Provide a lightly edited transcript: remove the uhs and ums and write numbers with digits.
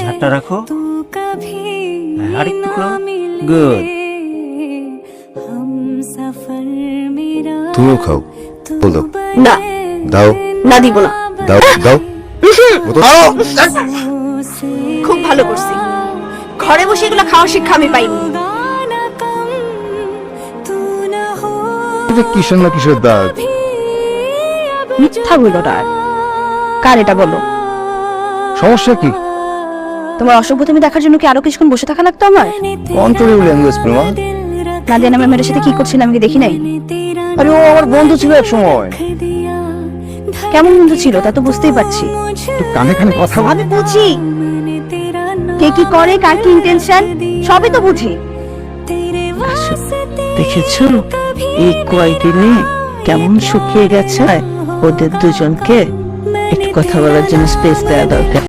হাতটা রাখো, আরেকটু করো, গুড। তুমিও খাও, বল দাও। না, দাও না দিব না। দাও দাও। খুব ভালো করছি, ঘরে বসে এগুলো খাওয়ার শিক্ষা আমি পাইনি। এটা কিসের না কিসের দাগ? মিথ্যা বলো না, কার এটা বলো? সমস্যা কি? তোমার অসভ্যতামি দেখার জন্য কি আরো কিছুক্ষণ বসে থাকা লাগতো আমার? Controllable language Prema. নাদিয়া নামের মেয়ের সাথে কি করছিলাম আমি কি দেখি নাই? আরে ও আমার বন্ধু ছিল এক সময়। কেমন বন্ধু ছিল তা তো বুঝতেই পারছি। কানে কানে কথা বল। আমি বুঝি কে কি করে, কার কি ইন্টেনশন, সবই তো বুঝি। দেখেছো এই কয়দিনে কেমন শুকিয়ে গেছে। ওদের দুজনকে একটু কথা বলার জন্য স্পেস দেওয়া দরকার।